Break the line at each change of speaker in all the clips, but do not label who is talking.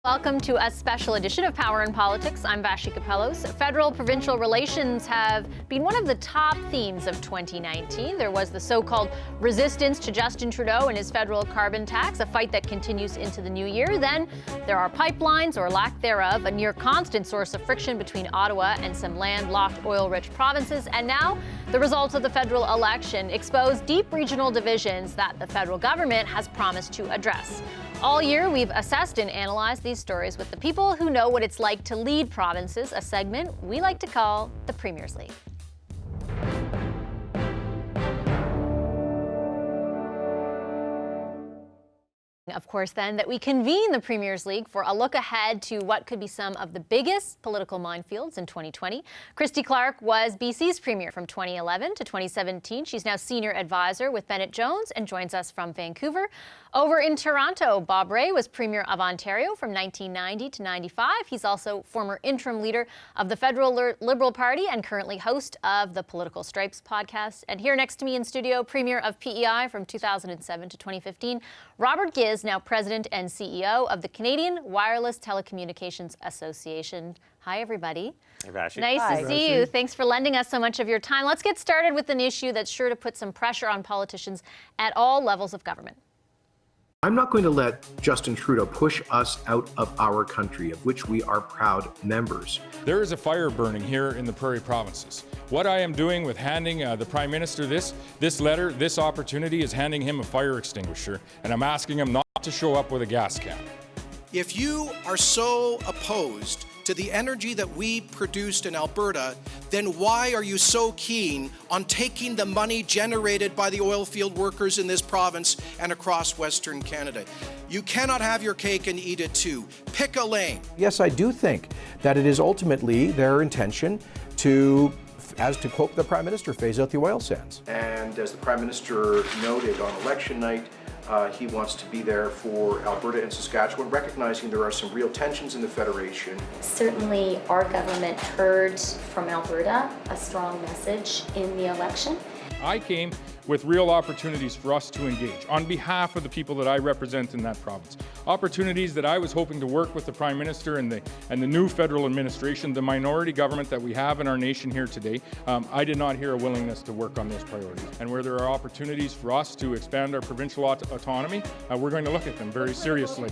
Welcome to a special edition of Power and Politics. I'm Vashi Kapelos. Federal-provincial relations have been one of the top themes of 2019. There was the so-called resistance to Justin Trudeau and his federal carbon tax, a fight that continues into the new year. Then there are pipelines, or lack thereof, a near-constant source of friction between Ottawa and some landlocked oil-rich provinces. And now the results of the federal election expose deep regional divisions that the federal government has promised to address. All year, we've assessed and analyzed these stories with the people who know what it's like to lead provinces, a segment we like to call the Premier's League. Of course, then, that we convene the Premier's League for a look ahead to what could be some of the biggest political minefields in 2020. Christy Clark was BC's Premier from 2011 to 2017. She's now Senior Advisor with Bennett Jones and joins us from Vancouver. Over in Toronto, Bob Rae was Premier of Ontario from 1990 to 95. He's also former interim leader of the Federal Liberal Party and currently host of the Political Stripes podcast. And here next to me in studio, Premier of PEI from 2007 to 2015, Robert Giz, now President and CEO of the Canadian Wireless Telecommunications Association. Hi, everybody.
Hey, Vashi.
Nice to see you. Thanks for lending us so much of your time. Let's get started with an issue that's sure to put some pressure on politicians at all levels of government.
I'm not going to let Justin Trudeau push us out of our country, of which we are proud members.
There is a fire burning here in the Prairie Provinces. What I am doing with handing the Prime Minister this letter, this opportunity, is handing him a fire extinguisher, and I'm asking him not to show up with a gas can.
If you are so opposed to the energy that we produced in Alberta, then why are you so keen on taking the money generated by the oil field workers in this province and across Western Canada? You cannot have your cake and eat it too. Pick a lane.
Yes, I do think that it is ultimately their intention to, as to quote the Prime Minister, phase out the oil sands. And as the Prime Minister noted on election night, he wants to be there for Alberta and Saskatchewan, recognizing there are some real tensions in the Federation.
Certainly, our government heard from Alberta a strong message in the election.
I came with real opportunities for us to engage on behalf of the people that I represent in that province. Opportunities that I was hoping to work with the Prime Minister and the new federal administration, the minority government that we have in our nation here today. I did not hear a willingness to work on those priorities. And where there are opportunities for us to expand our provincial autonomy, we're going to look at them very seriously.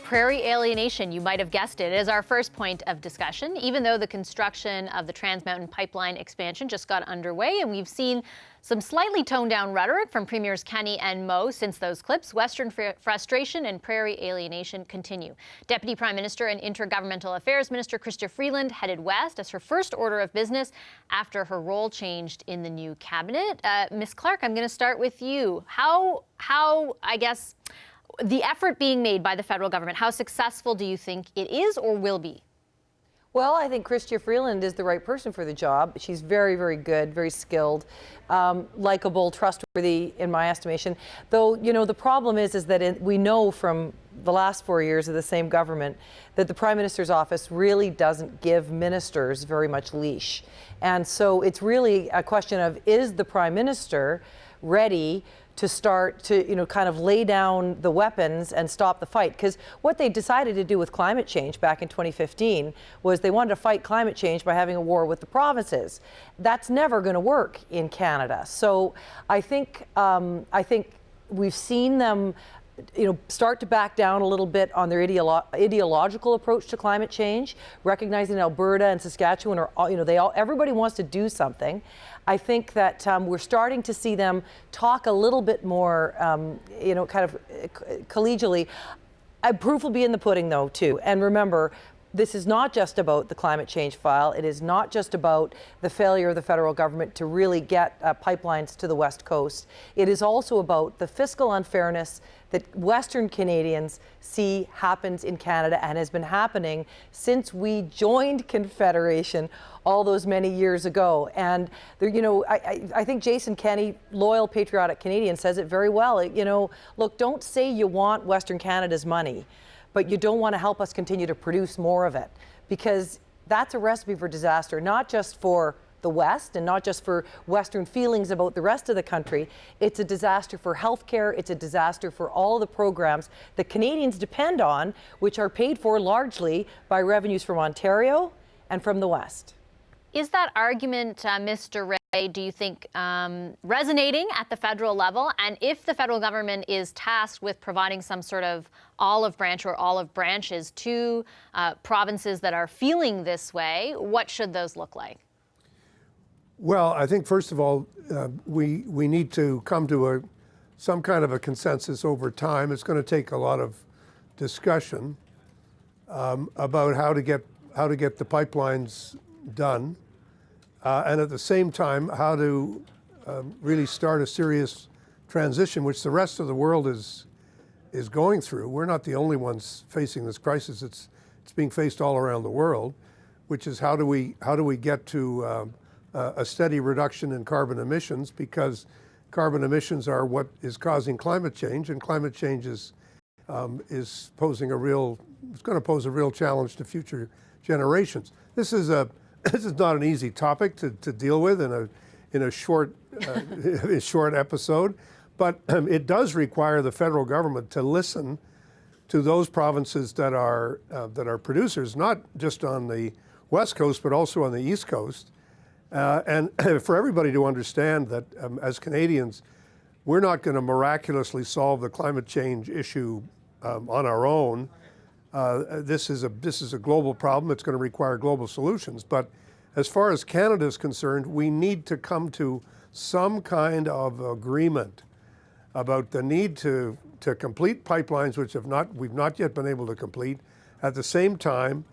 Prairie alienation, you might have guessed it, is our first point of discussion. Even though the construction of the Trans Mountain Pipeline expansion just got underway, and we've seen some slightly toned-down rhetoric from Premiers Kenney and Moe since those clips, Western frustration and prairie alienation continue. Deputy Prime Minister and Intergovernmental Affairs Minister Chrystia Freeland headed west as her first order of business after her role changed in the new cabinet. Ms. Clark, I'm going to start with you. How I guess, the effort being made by the federal government, how successful do you think it is or will be?
Well, I think Chrystia Freeland is the right person for the job. She's very, very good, very skilled, likable, trustworthy in my estimation. Though, you know, the problem is that we know from the last 4 years of the same government that the Prime Minister's office really doesn't give ministers very much leash. And so it's really a question of, is the Prime Minister ready to start to, you know, kind of lay down the weapons and stop the fight? Because what they decided to do with climate change back in 2015 was they wanted to fight climate change by having a war with the provinces. That's never going to work in Canada. So I think we've seen them, you know, start to back down a little bit on their ideological approach to climate change, recognizing Alberta and Saskatchewan are all, you know, everybody wants to do something. I think that we're starting to see them talk a little bit more, you know, kind of collegially. Proof will be in the pudding, though, too. And remember, this is not just about the climate change file. It is not just about the failure of the federal government to really get pipelines to the West Coast. It is also about the fiscal unfairness that Western Canadians see happens in Canada and has been happening since we joined Confederation all those many years ago. And there, you know, I think Jason Kenney, loyal, patriotic Canadian, says it very well. You know, look, don't say you want Western Canada's money, but you don't want to help us continue to produce more of it, because that's a recipe for disaster, not just for the West and not just for Western feelings about the rest of the country. It's a disaster for healthcare. It's a disaster for all the programs that Canadians depend on, which are paid for largely by revenues from Ontario and from the West.
Is that argument, Mr. Ray, do you think resonating at the federal level? And if the federal government is tasked with providing some sort of olive branch or olive branches to provinces that are feeling this way, what should those look like?
Well, I think first of all, we need to come to some kind of a consensus over time. It's going to take a lot of discussion about how to get the pipelines done, and at the same time how to really start a serious transition, which the rest of the world is going through. We're not the only ones facing this crisis. It's being faced all around the world, which is how do we get to a steady reduction in carbon emissions, because carbon emissions are what is causing climate change, and climate change is posing it's going to pose a real challenge to future generations. This is not an easy topic to deal with in a short short episode, but it does require the federal government to listen to those provinces that are producers, not just on the West Coast but also on the East Coast. And for everybody to understand that as Canadians, we're not going to miraculously solve the climate change issue on our own. This is a global problem. It's going to require global solutions. But as far as Canada is concerned, we need to come to some kind of agreement about the need to complete pipelines which we've not yet been able to complete. At the same time,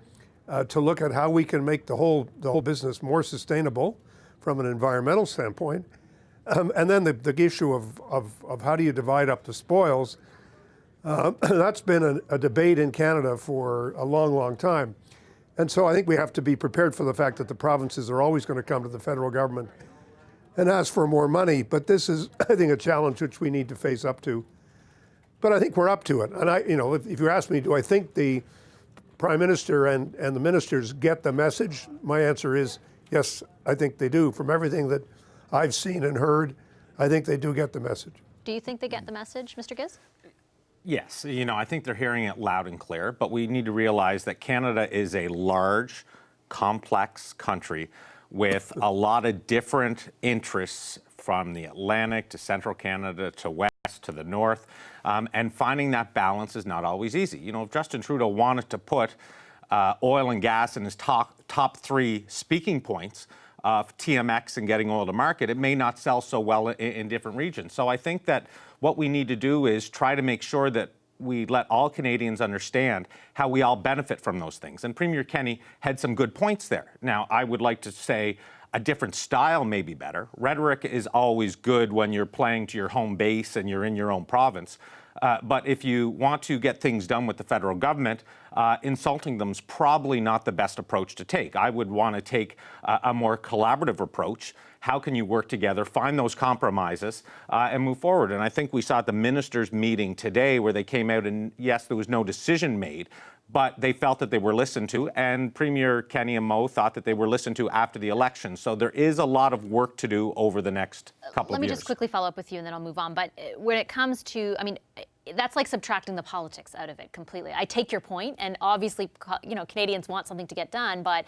to look at how we can make the whole business more sustainable from an environmental standpoint, and then the issue of how do you divide up the spoils. That's been a debate in Canada for a long, long time, and so I think we have to be prepared for the fact that the provinces are always going to come to the federal government and ask for more money. But this is, I think, a challenge which we need to face up to. But I think we're up to it. And if you ask me, do I think the Prime Minister and the ministers get the message? My answer is yes, I think they do. From everything that I've seen and heard, I think they do get the message.
Do you think they get the message, Mr. Giz?
Yes, I think they're hearing it loud and clear, but we need to realize that Canada is a large, complex country with a lot of different interests from the Atlantic to central Canada to west to the north. And finding that balance is not always easy. If Justin Trudeau wanted to put oil and gas in his top three speaking points of TMX and getting oil to market, it may not sell so well in different regions. So I think that what we need to do is try to make sure that we let all Canadians understand how we all benefit from those things. And Premier Kenney had some good points there. Now, I would like to say a different style may be better. Rhetoric is always good when you're playing to your home base and you're in your own province. But if you want to get things done with the federal government, insulting them is probably not the best approach to take. I would want to take a more collaborative approach. How can you work together, find those compromises, and move forward? And I think we saw at the ministers' meeting today where they came out and, yes, there was no decision made, but they felt that they were listened to, and Premier Kenney and Moe thought that they were listened to after the election. So there is a lot of work to do over the next couple of years.
Let me just quickly follow up with you and then I'll move on. But when it comes to, that's like subtracting the politics out of it completely. I take your point, and obviously, Canadians want something to get done, but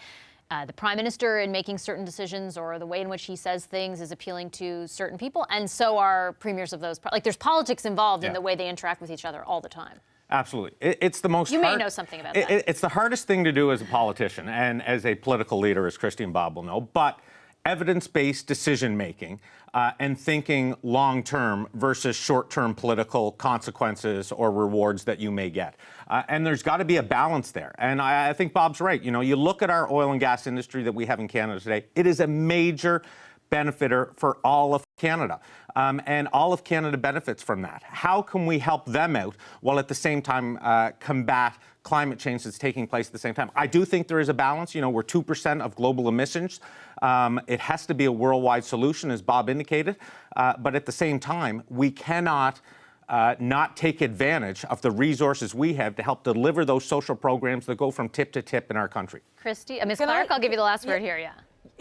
the Prime Minister, in making certain decisions or the way in which he says things, is appealing to certain people, and so are premiers of those. There's politics involved in the way they interact with each other all the time.
Absolutely. It's the most.
You may know something about that.
It's the hardest thing to do as a politician and as a political leader, as Christy and Bob will know, but evidence-based decision-making and thinking long-term versus short-term political consequences or rewards that you may get. And there's got to be a balance there. And I think Bob's right. You look at our oil and gas industry that we have in Canada today, it is a major benefiter for all of Canada. And all of Canada benefits from that. How can we help them out while at the same time combat climate change that's taking place at the same time? I do think there is a balance. We're 2% of global emissions. It has to be a worldwide solution, as Bob indicated. But at the same time, we cannot not take advantage of the resources we have to help deliver those social programs that go from tip to tip in our country.
Christy, Ms. Clark, I'll give you the last word here,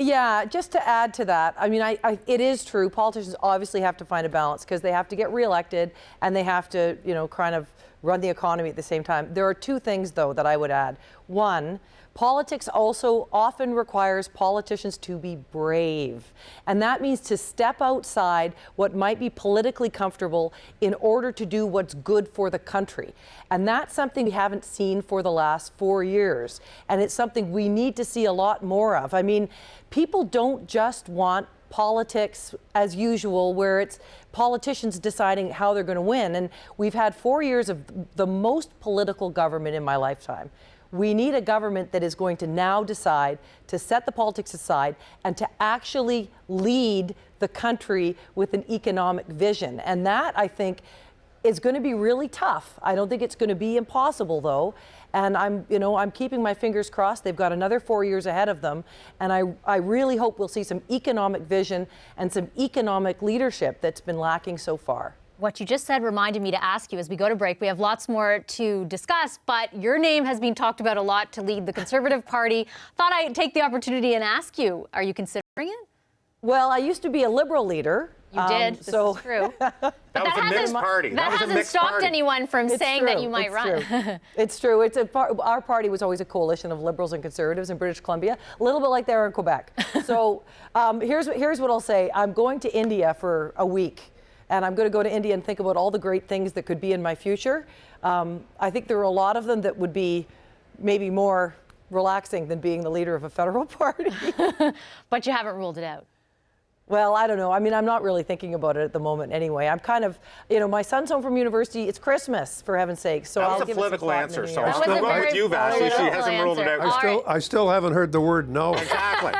Yeah, just to add to that, I mean, it is true. Politicians obviously have to find a balance because they have to get reelected and they have to, you know, kind of run the economy at the same time. There are two things, though, that I would add. One, politics also often requires politicians to be brave. And that means to step outside what might be politically comfortable in order to do what's good for the country. And that's something we haven't seen for the last 4 years. And it's something we need to see a lot more of. I mean, people don't just want politics as usual, where it's politicians deciding how they're going to win. And we've had 4 years of the most political government in my lifetime. We need a government that is going to now decide to set the politics aside and to actually lead the country with an economic vision. And that, I think, is going to be really tough. I don't think it's going to be impossible, though. And I'm keeping my fingers crossed. They've got another 4 years ahead of them. And I really hope we'll see some economic vision and some economic leadership that's been lacking so far.
What you just said reminded me to ask you as we go to break. We have lots more to discuss, but your name has been talked about a lot to lead the Conservative Party. Thought I'd take the opportunity and ask you, are you considering it?
Well, I used to be a Liberal leader.
You did. This is true.
That was a mixed party.
That hasn't stopped anyone from saying that you might run.
It's true. Our party was always a coalition of Liberals and Conservatives in British Columbia, a little bit like they are in Quebec. So here's what I'll say. I'm going to India for a week. And I'm going to go to India and think about all the great things that could be in my future. I think there are a lot of them that would be maybe more relaxing than being the leader of a federal party.
But you haven't ruled it out.
Well, I don't know. I mean, I'm not really thinking about it at the moment anyway. I'm kind of, you know, my son's home from university. It's Christmas, for heaven's sake. So
that was
I'll
a
give
political answer, so
That
I'll
was
still
a
go
very
with you, Vassy. She
political
hasn't ruled it
answer.
out.
All right.
I still haven't heard the word no.
Exactly.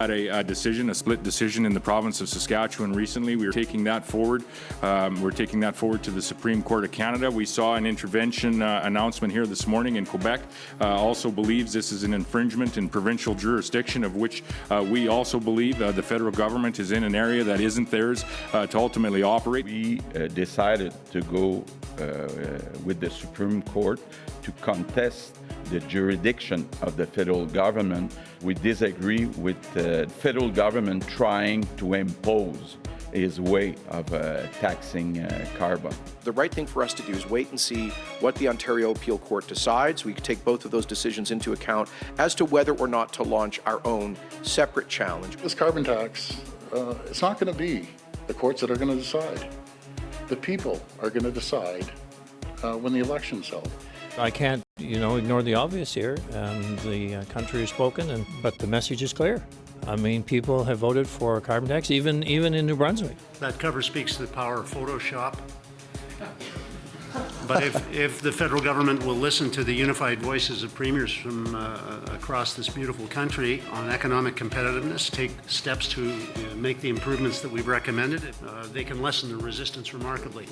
Had a decision, a split decision in the province of Saskatchewan recently. We are taking that forward. We're taking that forward to the Supreme Court of Canada. We saw an intervention announcement here this morning in Quebec. Also believes this is an infringement in provincial jurisdiction, of which we also believe the federal government is in an area that isn't theirs to ultimately operate.
We decided to go with the Supreme Court to contest the jurisdiction of the federal government. We disagree with the federal government trying to impose his way of taxing carbon.
The right thing for us to do is wait and see what the Ontario Appeal Court decides. We can take both of those decisions into account as to whether or not to launch our own separate challenge.
This carbon tax, it's not going to be the courts that are going to decide. The people are going to decide when the election's held.
I can't, ignore the obvious here. The country has spoken, but the message is clear. I mean, people have voted for a carbon tax, even in New Brunswick.
That cover speaks to the power of Photoshop. But if the federal government will listen to the unified voices of premiers from across this beautiful country on economic competitiveness, take steps to make the improvements that we've recommended, they can lessen the resistance remarkably.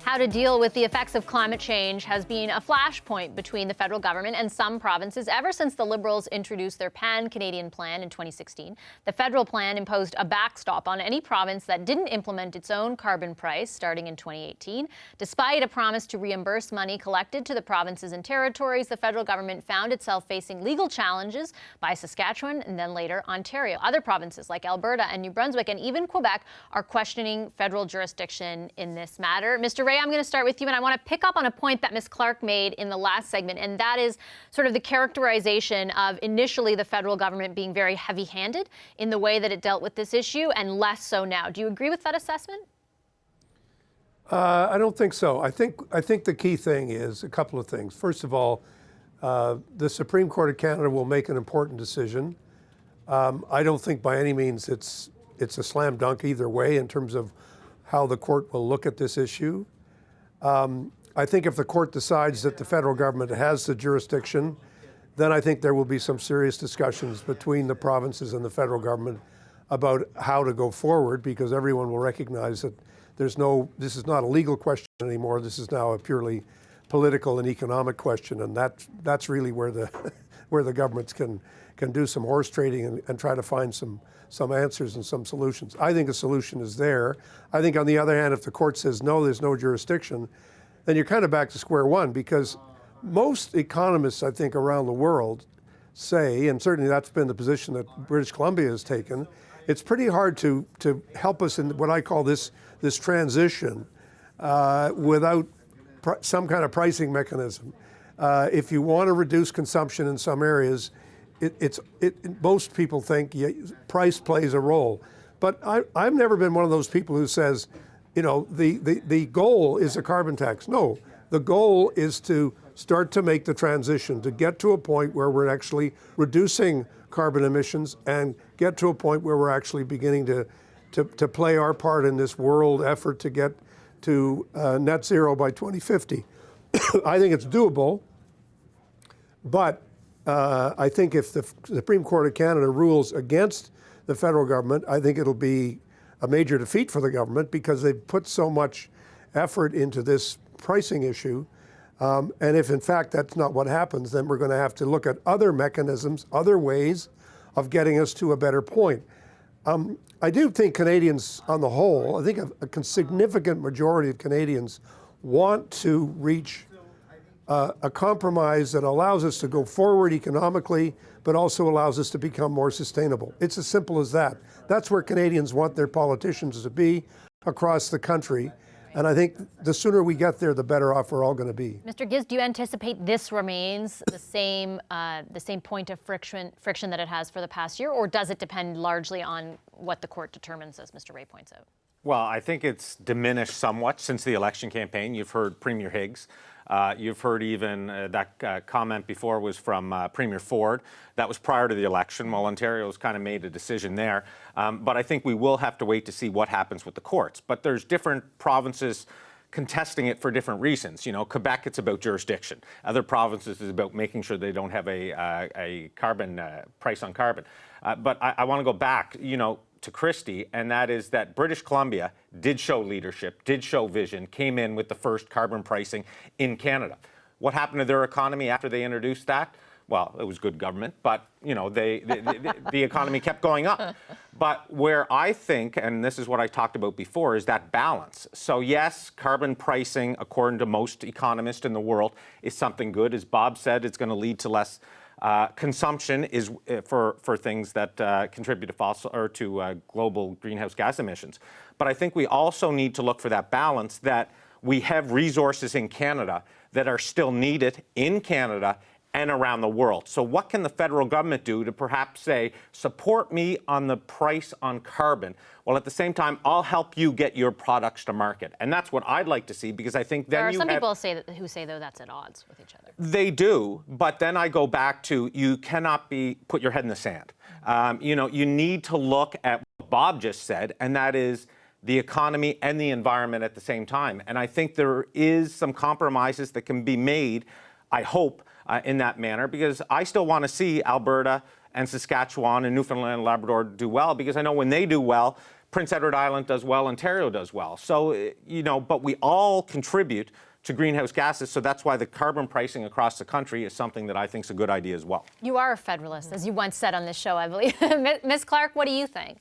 How to deal with the effects of climate change has been a flashpoint between the federal government and some provinces ever since the Liberals introduced their Pan-Canadian Plan in 2016. The federal plan imposed a backstop on any province that didn't implement its own carbon price starting in 2018. Despite a promise to reimburse money collected to the provinces and territories, the federal government found itself facing legal challenges by Saskatchewan and then later Ontario. Other provinces like Alberta and New Brunswick and even Quebec are questioning federal jurisdiction in this matter. Mr. Ray, I'm going to start with you, and I want to pick up on a point that Ms. Clark made in the last segment, and that is sort of the characterization of initially the federal government being very heavy-handed in the way that it dealt with this issue and less so now. Do you agree with that assessment?
I don't think so. I think the key thing is a couple of things. First of all, the Supreme Court of Canada will make an important decision. I don't think by any means it's a slam dunk either way in terms of how the court will look at this issue. I think if the court decides that the federal government has the jurisdiction, then I think there will be some serious discussions between the provinces and the federal government about how to go forward, because everyone will recognize that this is not a legal question anymore. This is now a purely political and economic question, and that's really where the governments can do some horse trading and try to find some answers and some solutions. I think a solution is there. I think on the other hand, if the court says no, there's no jurisdiction, then you're kind of back to square one, because most economists, I think, around the world say, and certainly that's been the position that British Columbia has taken, it's pretty hard to help us in what I call this transition without some kind of pricing mechanism. If you want to reduce consumption in some areas, most people think price plays a role. But I've never been one of those people who says, the goal is a carbon tax. No, the goal is to start to make the transition, to get to a point where we're actually reducing carbon emissions and get to a point where we're actually beginning to play our part in this world effort to get to net zero by 2050. I think it's doable, but I think if the Supreme Court of Canada rules against the federal government, I think it'll be a major defeat for the government because they've put so much effort into this pricing issue. And if in fact that's not what happens, then we're going to have to look at other mechanisms, other ways of getting us to a better point. I do think Canadians on the whole, I think a significant majority of Canadians want to reach a compromise that allows us to go forward economically, but also allows us to become more sustainable. It's as simple as that. That's where Canadians want their politicians to be across the country. And I think the sooner we get there, the better off we're all going to be.
Mr. Giz, do you anticipate this remains the same point of friction that it has for the past year, or does it depend largely on what the court determines, as Mr. Ray points out?
Well, I think it's diminished somewhat since the election campaign. You've heard Premier Higgs. You've heard even that comment before was from Premier Ford. That was prior to the election. Well, Ontario's kind of made a decision there. But I think we will have to wait to see what happens with the courts. But there's different provinces contesting it for different reasons. Quebec, it's about jurisdiction. Other provinces is about making sure they don't have a carbon price on carbon. But I want to go back, to Christy, and that is that British Columbia did show leadership, did show vision, came in with the first carbon pricing in Canada. What happened to their economy after they introduced that? Well, it was good government, but the economy kept going up. But where I think, and this is what I talked about before, is that balance. So yes, carbon pricing, according to most economists in the world, is something good. As Bob said, it's going to lead to less consumption is for things that contribute to global greenhouse gas emissions. But I think we also need to look for that balance, that we have resources in Canada that are still needed in Canada and around the world. So what can the federal government do to perhaps say, support me on the price on carbon, while at the same time, I'll help you get your products to market? And that's what I'd like to see, because I think then
there are some people who say, though, that's at odds with each other.
They do, but then I go back to, you cannot put your head in the sand. You need to look at what Bob just said, and that is the economy and the environment at the same time. And I think there is some compromises that can be made, I hope, in that manner, because I still want to see Alberta and Saskatchewan and Newfoundland and Labrador do well, because I know when they do well, Prince Edward Island does well, Ontario does well. So, but we all contribute to greenhouse gases, so that's why the carbon pricing across the country is something that I think is a good idea as well.
You are a federalist, as you once said on this show, I believe. Ms. Clark, what do you think?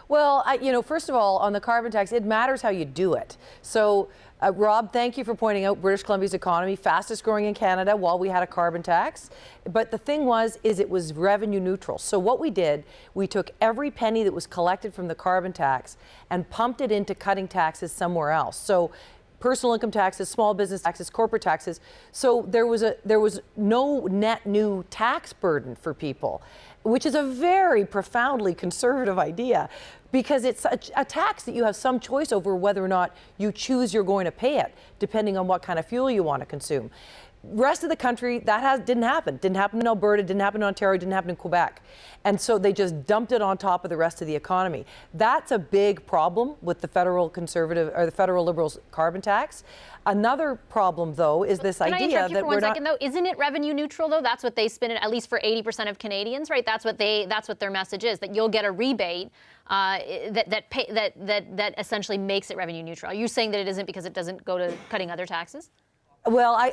Well, first of all, on the carbon tax, it matters how you do it. So, Rob, thank you for pointing out British Columbia's economy, fastest growing in Canada while we had a carbon tax. But the thing is it was revenue neutral. So what we did, we took every penny that was collected from the carbon tax and pumped it into cutting taxes somewhere else. So personal income taxes, small business taxes, corporate taxes. So there was no net new tax burden for people, which is a very profoundly conservative idea, because it's a tax that you have some choice over whether or not you choose you're going to pay it, depending on what kind of fuel you want to consume. Rest of the country, that didn't happen. Didn't happen in Alberta, didn't happen in Ontario, didn't happen in Quebec. And so they just dumped it on top of the rest of the economy. That's a big problem with the federal conservative or the federal Liberals carbon tax. Another problem, though, is this idea that we're not... Can I interrupt you for 1 second, though?
Isn't it revenue neutral, though? That's what they spin it, at least for 80% of Canadians, right? That's what their message is, that you'll get a rebate that essentially makes it revenue neutral. Are you saying that it isn't because it doesn't go to cutting other taxes?
Well,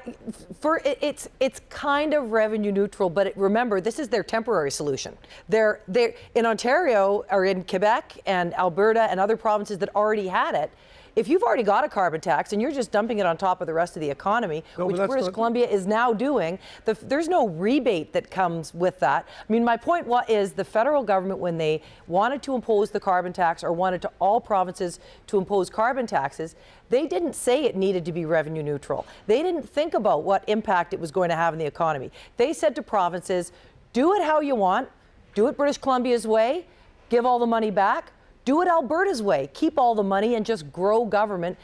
it's kind of revenue neutral, but remember, this is their temporary solution. They're in Ontario or in Quebec and Alberta and other provinces that already had it. If you've already got a carbon tax and you're just dumping it on top of the rest of the economy, which British Columbia is now doing, there's no rebate that comes with that. I mean, my point is the federal government, when they wanted to impose the carbon tax or wanted to all provinces to impose carbon taxes, they didn't say it needed to be revenue neutral. They didn't think about what impact it was going to have in the economy. They said to provinces, do it how you want, do it British Columbia's way, give all the money back, do it Alberta's way, keep all the money and just grow government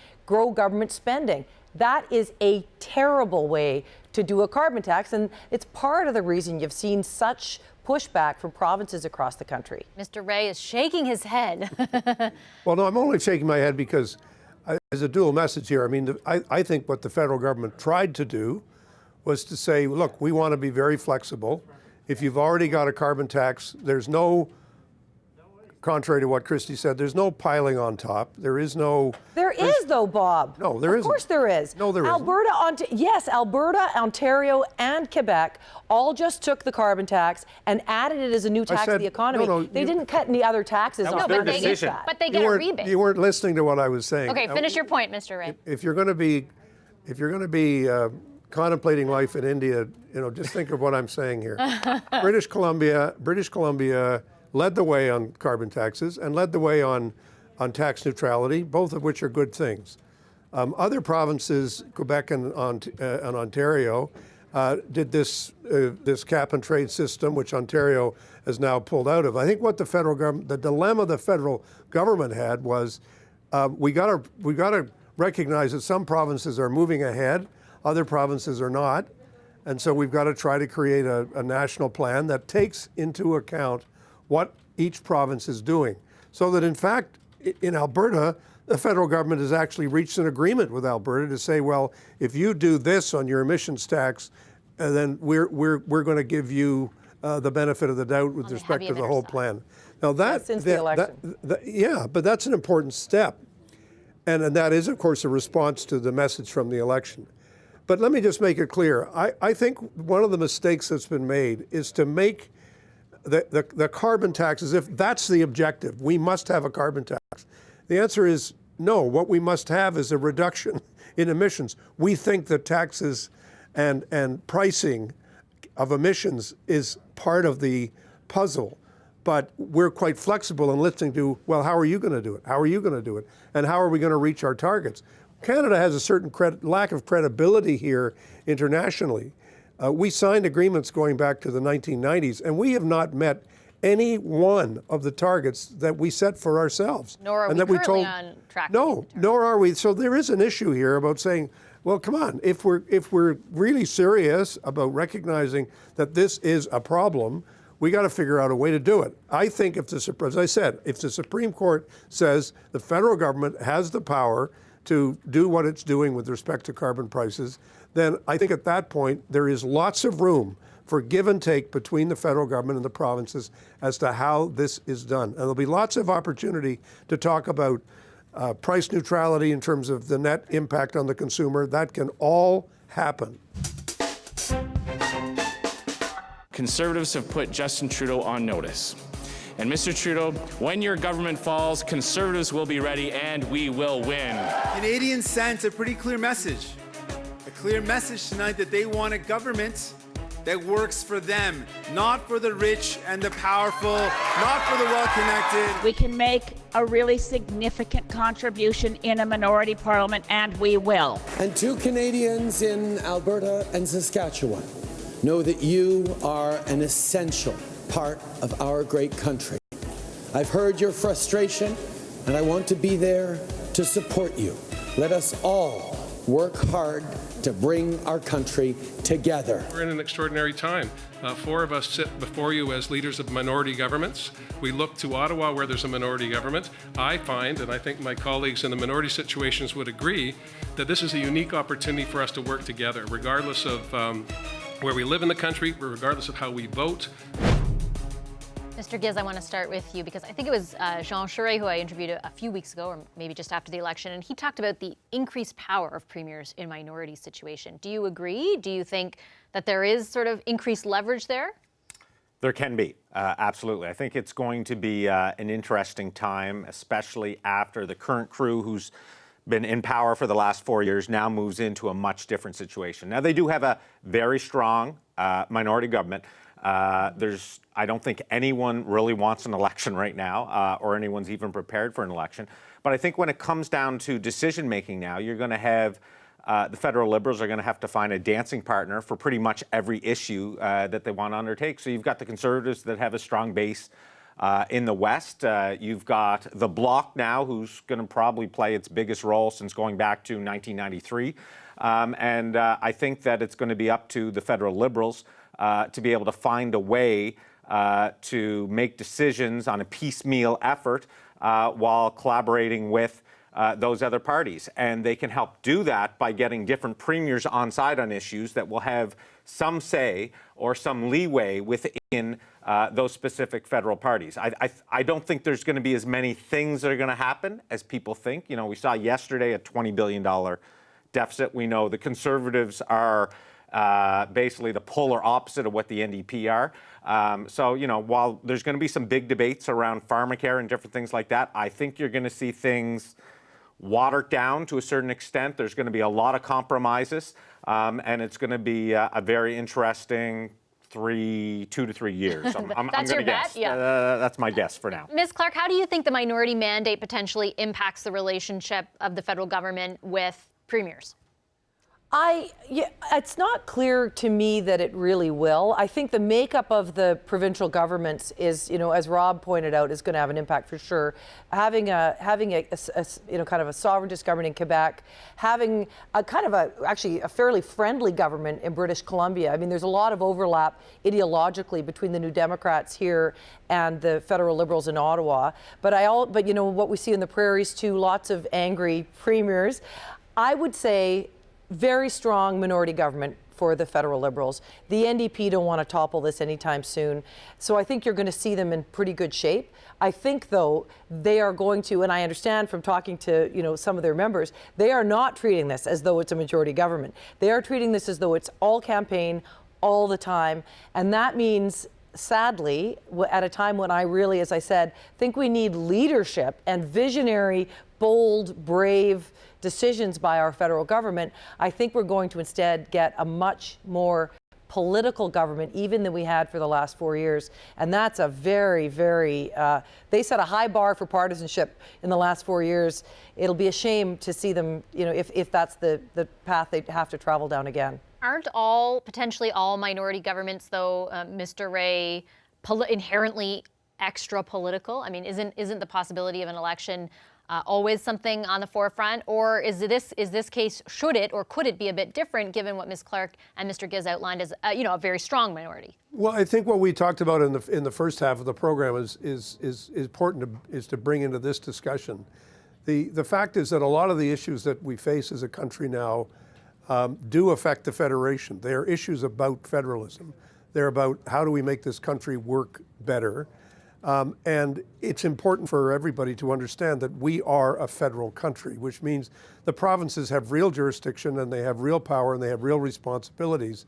spending. That is a terrible way to do a carbon tax, and it's part of the reason you've seen such pushback from provinces across the country.
Mr. Ray is shaking his head.
Well, no, I'm only shaking my head because there's a dual message here. I mean, I think what the federal government tried to do was to say, look, we want to be very flexible. If you've already got a carbon tax, there's no, contrary to what Christy said, there's no piling on top. There is no...
There is, though, Bob.
No, there isn't.
Of course there is.
No, there isn't.
Alberta, Ontario, and Quebec all just took the carbon tax and added it as a new tax to the economy. They didn't cut any other taxes on
their
it.
decision.
But they get a rebate.
You weren't listening to what I was saying.
Okay, finish your point, Mr. Ray.
If you're going to be contemplating life in India, just think of what I'm saying here. British Columbia led the way on carbon taxes and led the way on tax neutrality, both of which are good things. Other provinces, Quebec and Ontario, did this cap and trade system, which Ontario has now pulled out of. I think what the dilemma the federal government had was we got to recognize that some provinces are moving ahead, other provinces are not, and so we've got to try to create a national plan that takes into account what each province is doing, so that in fact in Alberta, the federal government has actually reached an agreement with Alberta to say, well, if you do this on your emissions tax, then we're going to give you the benefit of the doubt with respect to the whole plan. Now
since the election.
But that's an important step, and that is, of course, a response to the message from the election. But let me just make it clear. I think one of the mistakes that's been made is to make the carbon tax as if that's the objective. We must have a carbon tax. The answer is no. What we must have is a reduction in emissions. We think that taxes and pricing of emissions is part of the puzzle, but we're quite flexible in listening to, well, how are you going to do it? How are you going to do it? And how are we going to reach our targets? Canada has a certain lack of credibility here internationally. We signed agreements going back to the 1990s, and we have not met any one of the targets that we set for ourselves.
Nor are we currently on track.
No, nor are we. So there is an issue here about saying, well, come on, if we're really serious about recognizing that this is a problem, we got to figure out a way to do it. I think as I said, if the Supreme Court says the federal government has the power to do what it's doing with respect to carbon prices, then I think at that point there is lots of room for give and take between the federal government and the provinces as to how this is done. And there'll be lots of opportunity to talk about price neutrality in terms of the net impact on the consumer. That can all happen.
Conservatives have put Justin Trudeau on notice. And Mr. Trudeau, when your government falls, Conservatives will be ready and we will win.
Canadians sent a pretty clear message. A clear message tonight that they want a government that works for them, not for the rich and the powerful, not for the well-connected.
We can make a really significant contribution in a minority parliament, and we will.
And to Canadians in Alberta and Saskatchewan, know that you are an essential part of our great country. I've heard your frustration, and I want to be there to support you. Let us all work hard to bring our country together.
We're in an extraordinary time. 4 of us sit before you as leaders of minority governments. We look to Ottawa where there's a minority government. I find, and I think my colleagues in the minority situations would agree, that this is a unique opportunity for us to work together, regardless of where we live in the country, regardless of how we vote.
Mr. Giz, I want to start with you because I think it was Jean Charest who I interviewed a few weeks ago, or maybe just after the election, and he talked about the increased power of premiers in minority situation. Do you agree? Do you think that there is sort of increased leverage there?
There can be, absolutely. I think it's going to be an interesting time, especially after the current crew who's been in power for the last 4 years, now moves into a much different situation. Now, they do have a very strong minority government. I don't think anyone really wants an election right now, or anyone's even prepared for an election. But I think when it comes down to decision making now, you're going to have the federal Liberals are going to have to find a dancing partner for pretty much every issue that they want to undertake. So you've got the Conservatives that have a strong base in the West. You've got the Bloc now, who's going to probably play its biggest role since going back to 1993. And I think that it's going to be up to the federal Liberals to be able to find a way to make decisions on a piecemeal effort while collaborating with those other parties. And they can help do that by getting different premiers on side on issues that will have some say or some leeway within those specific federal parties. I don't think there's going to be as many things that are going to happen as people think. You know, we saw yesterday a $20 billion deficit. We know the Conservatives are basically the polar opposite of what the NDP are. So, you know, while there's going to be some big debates around pharmacare and different things like that, I think you're going to see things watered down to a certain extent. There's going to be a lot of compromises, and it's going to be a very interesting 2 to 3 years. I'm
That's
going
your
to guess.
bet? Yeah.
That's my guess for now.
Ms. Clark, how do you think the minority mandate potentially impacts the relationship of the federal government with premiers?
It's not clear to me that it really will. I think the makeup of the provincial governments is, you know, as Rob pointed out, is going to have an impact for sure. Having a you know, kind of a sovereigntist government in Quebec, having a kind of actually a fairly friendly government in British Columbia. I mean, there's a lot of overlap ideologically between the New Democrats here and the federal Liberals in Ottawa. But you know, what we see in the prairies too, lots of angry premiers. I would say very strong minority government for the federal Liberals. The NDP don't want to topple this anytime soon. So I think you're going to see them in pretty good shape. I think, though, they are going to, and I understand from talking to, you know, some of their members, they are not treating this as though it's a majority government. They are treating this as though it's all campaign, all the time. And that means, sadly, at a time when I really, as I said, think we need leadership and visionary, bold, brave decisions by our federal government, I think we're going to instead get a much more political government even than we had for the last 4 years. And that's a very, very, they set a high bar for partisanship in the last 4 years. It'll be a shame to see them, you know, if that's the path they have to travel down again.
Aren't potentially all minority governments, though, Mr. Ray, inherently extra political? I mean, isn't the possibility of an election always something on the forefront, or is this case, should it or could it be a bit different given what Ms. Clark and Mr. Giz outlined as you know, a very strong minority?
Well, I think what we talked about in the first half of the program is important to bring into this discussion. The fact is that a lot of the issues that we face as a country now do affect the federation. They are issues about federalism. They're about how do we make this country work better. And it's important for everybody to understand that we are a federal country, which means the provinces have real jurisdiction and they have real power and they have real responsibilities.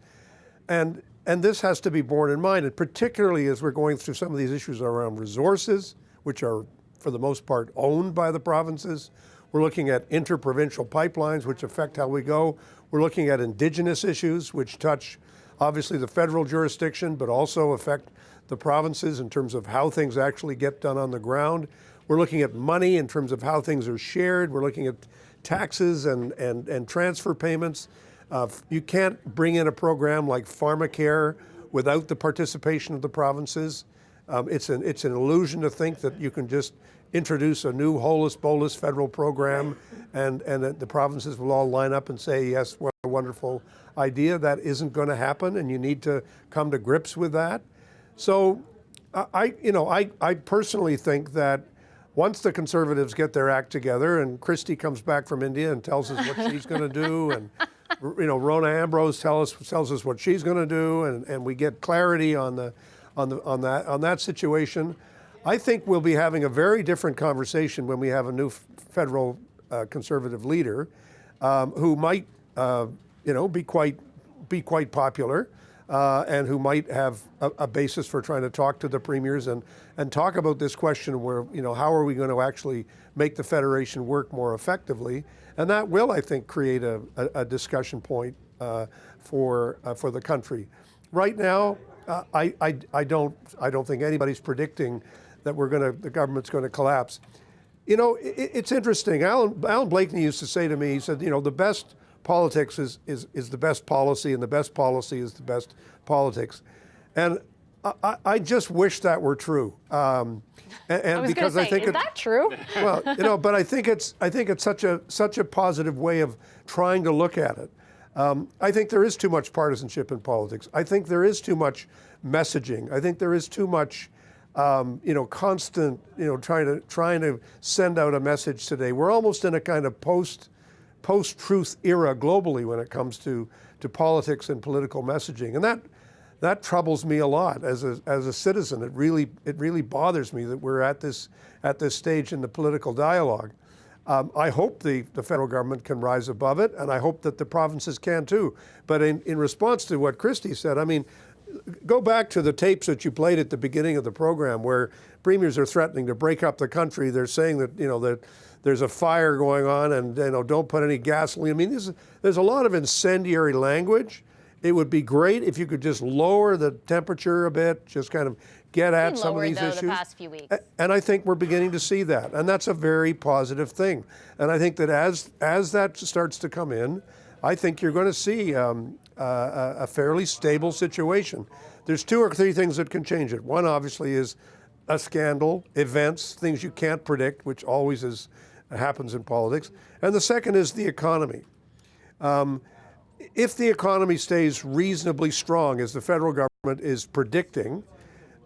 And this has to be borne in mind, and particularly as we're going through some of these issues around resources, which are for the most part owned by the provinces. We're looking at interprovincial pipelines, which affect how we go. We're looking at Indigenous issues, which touch obviously the federal jurisdiction, but also affect the provinces in terms of how things actually get done on the ground. We're looking at money in terms of how things are shared. We're looking at taxes and transfer payments. You can't bring in a program like pharmacare without the participation of the provinces. It's an illusion to think that you can just introduce a new holus bolus federal program and that the provinces will all line up and say, yes, what a wonderful idea. That isn't going to happen, and you need to come to grips with that. So I personally think that once the Conservatives get their act together and Christie comes back from India and tells us what she's going to do, and you know, Rona Ambrose tells us what she's going to do, and we get clarity on that situation, I think we'll be having a very different conversation when we have a new federal Conservative leader who might be quite popular. And who might have a basis for trying to talk to the premiers and talk about this question where, you know, how are we going to actually make the federation work more effectively? And that will, I think, create a discussion point for the country. Right now, I don't think anybody's predicting that the government's going to collapse. You know, it's interesting. Alan Blakeney used to say to me, he said, you know, the best politics is the best policy, and the best policy is the best politics. And I just wish that were true. And
I was
because
going to say, is that true?
Well, you know, but I think it's such a positive way of trying to look at it. I think there is too much partisanship in politics. I think there is too much messaging. I think there is too much, you know, constant, you know, trying to send out a message today. We're almost in a kind of post-truth era globally when it comes to politics and political messaging, and that troubles me a lot as a citizen. It really bothers me that we're at this stage in the political dialogue. I hope the federal government can rise above it, and I hope that the provinces can too. But in response to what Christy said, I mean, go back to the tapes that you played at the beginning of the program where premiers are threatening to break up the country. They're saying that, you know, that there's a fire going on and, you know, don't put any gasoline. I mean, there's a lot of incendiary language. It would be great if you could just lower the temperature a bit, just kind of get at some of these issues.
The past few weeks.
And I think we're beginning to see that, and that's a very positive thing. And I think that as that starts to come in, I think you're going to see a fairly stable situation. There's 2 or 3 things that can change it. One, obviously, is a scandal, events, things you can't predict, which always happens in politics. And the second is the economy. If the economy stays reasonably strong, as the federal government is predicting,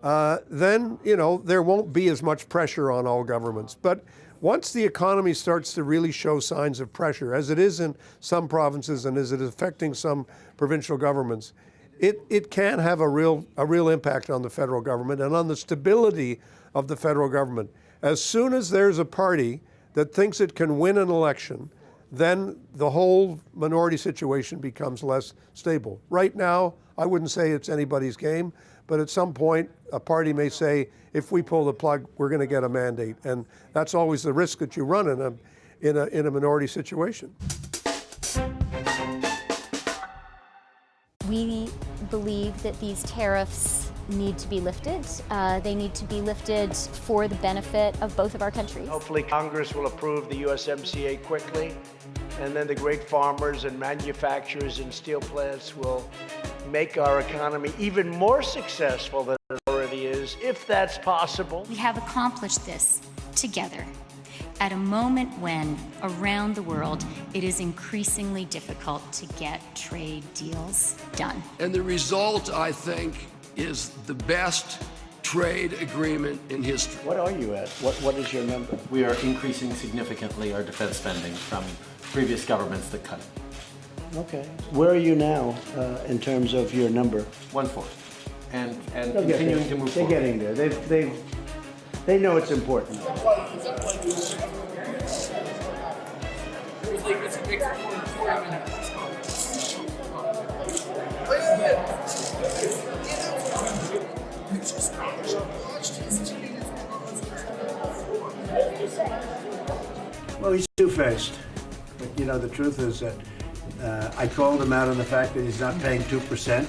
then, you know, there won't be as much pressure on all governments. But once the economy starts to really show signs of pressure, as it is in some provinces and as it is affecting some provincial governments, it can have a real impact on the federal government and on the stability of the federal government. As soon as there's a party that thinks it can win an election, then the whole minority situation becomes less stable. Right now, I wouldn't say it's anybody's game, but at some point, a party may say, if we pull the plug, we're going to get a mandate. And that's always the risk that you run in a minority situation.
We believe that these tariffs need to be lifted. They need to be lifted for the benefit of both of our countries.
Hopefully Congress will approve the USMCA quickly, and then the great farmers and manufacturers and steel plants will make our economy even more successful than it already is, if that's possible.
We have accomplished this together at a moment when, around the world, it is increasingly difficult to get trade deals done.
And the result, I think, is the best trade agreement in history.
What are you at? What is your number?
We are increasing significantly our defense spending from previous governments that cut it.
Okay. Where are you now in terms of your number?
1/4. And continuing to move forward.
They're getting there. They know it's important. Well, he's two-faced. But, you know, the truth is that I called him out on the fact that he's not paying 2%.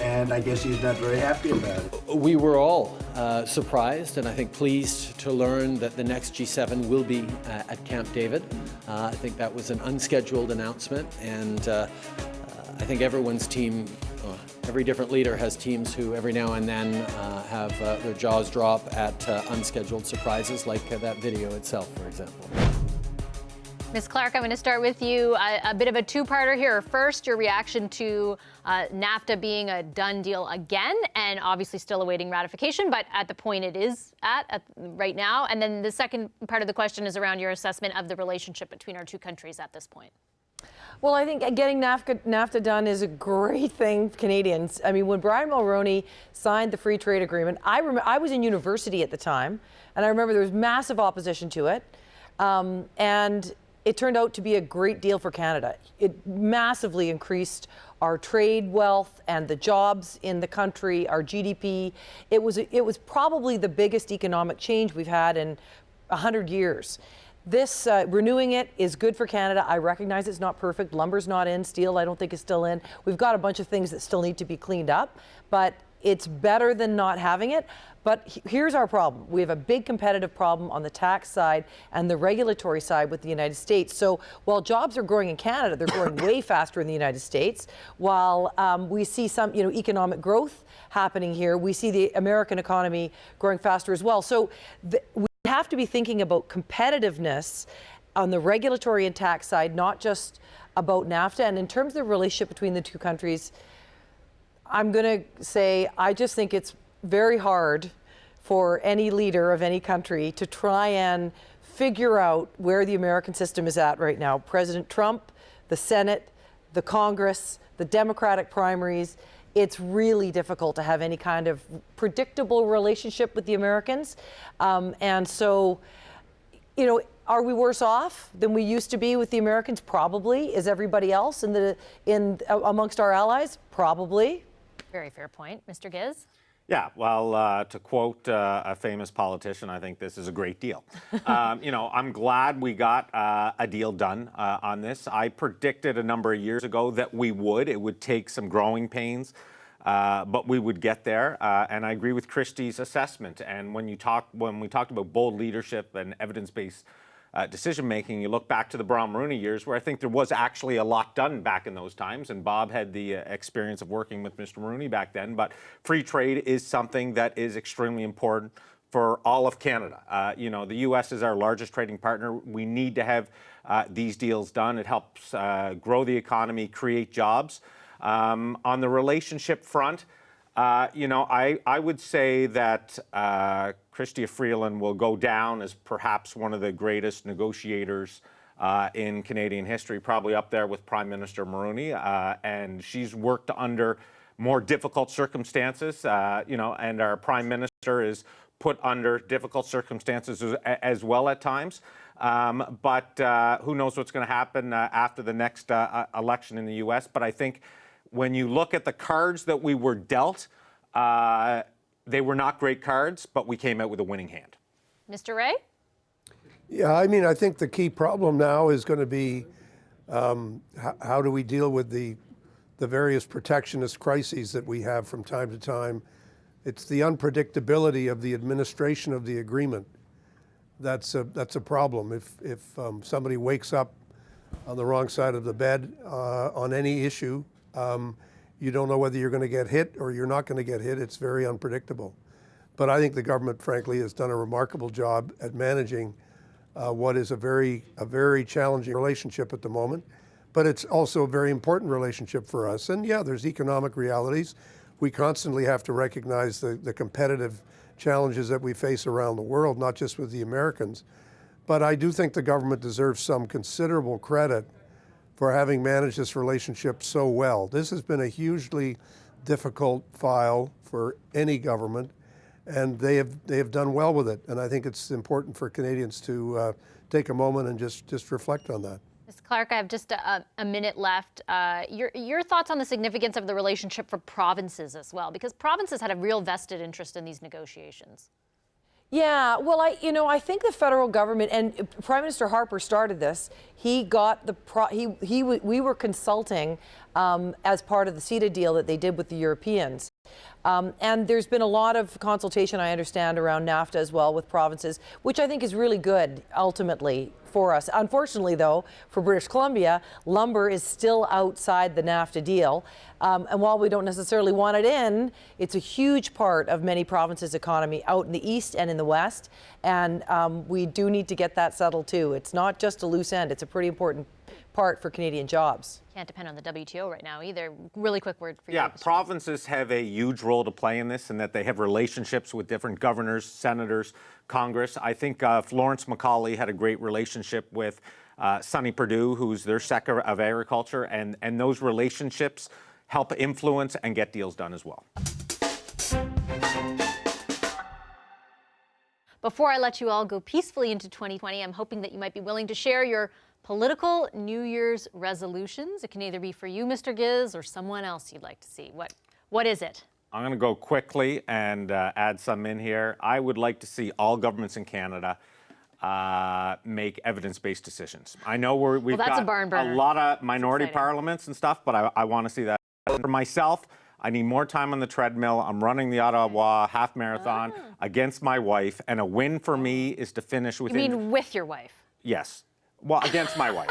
And I guess he's not very happy about it.
We were all surprised and I think pleased to learn that the next G7 will be at Camp David. I think that was an unscheduled announcement, and I think everyone's team, every different leader has teams who every now and then have their jaws drop at unscheduled surprises, like that video itself, for example.
Ms. Clark, I'm going to start with you. A bit of a two-parter here. First, your reaction to NAFTA being a done deal again, and obviously still awaiting ratification, but at the point it is at right now. And then the second part of the question is around your assessment of the relationship between our two countries at this point.
Well, I think getting NAFTA done is a great thing for Canadians. I mean, when Brian Mulroney signed the free trade agreement, I was in university at the time, and I remember there was massive opposition to it. And it turned out to be a great deal for Canada. It massively increased our trade wealth and the jobs in the country, our GDP. It was probably the biggest economic change we've had in 100 years. this renewing it is good for Canada. I recognize it's not perfect. Lumber's not in. Steel, I don't think, is still in. We've got a bunch of things that still need to be cleaned up, but it's better than not having it. But here's our problem. We have a big competitive problem on the tax side and the regulatory side with the United States. So while jobs are growing in Canada, they're growing way faster in the United States. While we see some, economic growth happening here, we see the American economy growing faster as well. So we have to be thinking about competitiveness on the regulatory and tax side, not just about NAFTA. And in terms of the relationship between the two countries, I'm going to say I just think it's very hard for any leader of any country to try and figure out where the American system is at right now. President Trump, the Senate, the Congress, the Democratic primaries, it's really difficult to have any kind of predictable relationship with the Americans. And so, are we worse off than we used to be with the Americans? Probably. Is everybody else amongst our allies? Probably.
Very fair point. Mr. Giz?
Yeah, well, to quote a famous politician, I think this is a great deal. I'm glad we got a deal done on this. I predicted a number of years ago that we would. It would take some growing pains, but we would get there. And I agree with Christie's assessment. And when we talked about bold leadership and evidence-based decision-making, you look back to the Brown-Mulroney years where I think there was actually a lot done back in those times, and Bob had the experience of working with Mr. Mulroney back then, but free trade is something that is extremely important for all of Canada. The U.S. is our largest trading partner. We need to have these deals done. It helps grow the economy, create jobs. On the relationship front, I would say that Chrystia Freeland will go down as perhaps one of the greatest negotiators in Canadian history, probably up there with Prime Minister Mulroney. And she's worked under more difficult circumstances, and our Prime Minister is put under difficult circumstances as well at times. But who knows what's going to happen after the next election in the U.S. But I think when you look at the cards that we were dealt, they were not great cards, but we came out with a winning hand.
Mr. Ray?
Yeah, I think the key problem now is going to be how do we deal with the various protectionist crises that we have from time to time. It's the unpredictability of the administration of the agreement that's a problem. If somebody wakes up on the wrong side of the bed on any issue, you don't know whether you're going to get hit or you're not going to get hit. It's very unpredictable. But I think the government, frankly, has done a remarkable job at managing what is a very challenging relationship at the moment. But it's also a very important relationship for us. And yeah, there's economic realities. We constantly have to recognize the competitive challenges that we face around the world, not just with the Americans. But I do think the government deserves some considerable credit for having managed this relationship so well. This has been a hugely difficult file for any government, and they have done well with it. And I think it's important for Canadians to take a moment and just reflect on that.
Ms. Clark, I have just a minute left. Your thoughts on the significance of the relationship for provinces as well, because provinces had a real vested interest in these negotiations.
Yeah, well, I think the federal government, and Prime Minister Harper started this. He got we were consulting as part of the CETA deal that they did with the Europeans. And there's been a lot of consultation, I understand, around NAFTA as well with provinces, which I think is really good ultimately for us. Unfortunately, though, for British Columbia, lumber is still outside the NAFTA deal. And while we don't necessarily want it in, it's a huge part of many provinces' economy out in the east and in the west. And we do need to get that settled too. It's not just a loose end, it's a pretty important part for Canadian jobs.
Can't depend on the WTO right now either. Really quick word for you.
Yeah, provinces have a huge role to play in this, in that they have relationships with different governors, senators, Congress. I think Florence Macaulay had a great relationship with Sonny Perdue, who's their Secretary of Agriculture, and those relationships help influence and get deals done as well.
Before I let you all go peacefully into 2020, I'm hoping that you might be willing to share your political New Year's resolutions. It can either be for you, Mr. Giz, or someone else you'd like to see. What is it?
I'm going to go quickly and add some in here. I would like to see all governments in Canada make evidence-based decisions. I know we've
that's a
got
barn burner.
a lot of minority
exciting.
parliaments and stuff, but I want to see that. For myself, I need more time on the treadmill. I'm running the Ottawa half marathon against my wife, and a win for me is to finish
You
within...
mean with your wife?
Yes. Well, against my wife.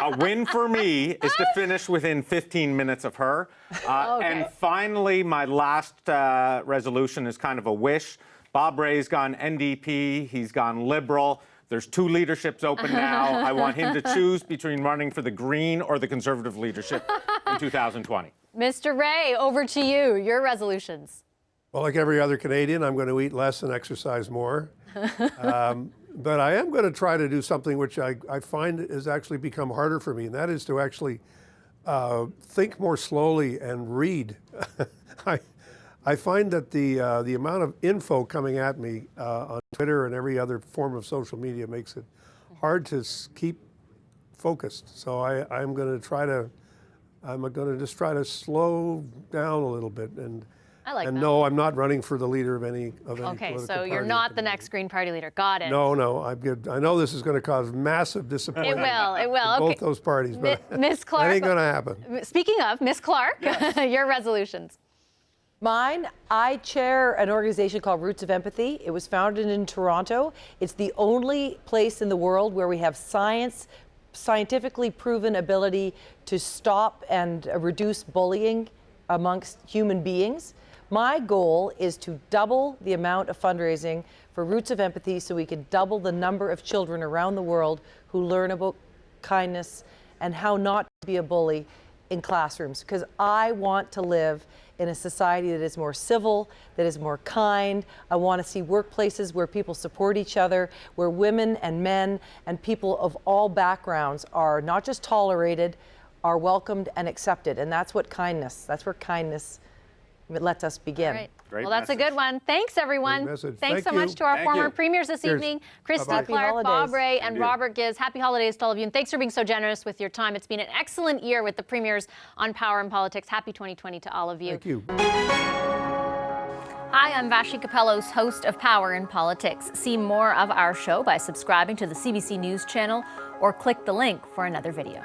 A win for me is to finish within 15 minutes of her. And finally, my last resolution is kind of a wish. Bob Rae's gone NDP. He's gone Liberal. There's 2 leaderships open now. I want him to choose between running for the Green or the Conservative leadership in 2020.
Mr. Rae, over to you. Your resolutions.
Well, like every other Canadian, I'm going to eat less and exercise more. But I am going to try to do something which I find has actually become harder for me, and that is to actually think more slowly and read. I find that the amount of info coming at me on Twitter and every other form of social media makes it hard to keep focused. So I'm going to just try to slow down a little bit and.
I like
and
that.
no, I'm not running for the leader of any
Okay,
political
so you're
party
not
at
the
the
next Green Party leader. Got it.
No, I'm good. I know this is going to cause massive disappointment.
It will.
in
Okay.
both those parties, but
Ms. Clark.
that ain't going to happen.
Speaking of, Ms. Clark, your resolutions.
Mine, I chair an organization called Roots of Empathy. It was founded in Toronto. It's the only place in the world where we have scientifically proven ability to stop and reduce bullying amongst human beings. My goal is to double the amount of fundraising for Roots of Empathy so we can double the number of children around the world who learn about kindness and how not to be a bully in classrooms. Because I want to live in a society that is more civil, that is more kind. I want to see workplaces where people support each other, where women and men and people of all backgrounds are not just tolerated, are welcomed and accepted. And that's where kindness lets us begin.
All right. Well, that's a good one. Thanks, everyone.
Great message.
Thanks
Thank
so
you.
much to our
Thank
former
you.
premiers this
Cheers.
evening, Christy
Bye-bye.
Clark,
Happy
Bob
holidays.
Rae, and
Thank you.
Robert Gibbs. Happy holidays to all of you, and thanks for being so generous with your time. It's been an excellent year with the premiers on Power and Politics. Happy 2020 to all of you.
Thank you.
Hi, I'm Vashi Capellos, host of Power in Politics. See more of our show by subscribing to the CBC News channel or click the link for another video.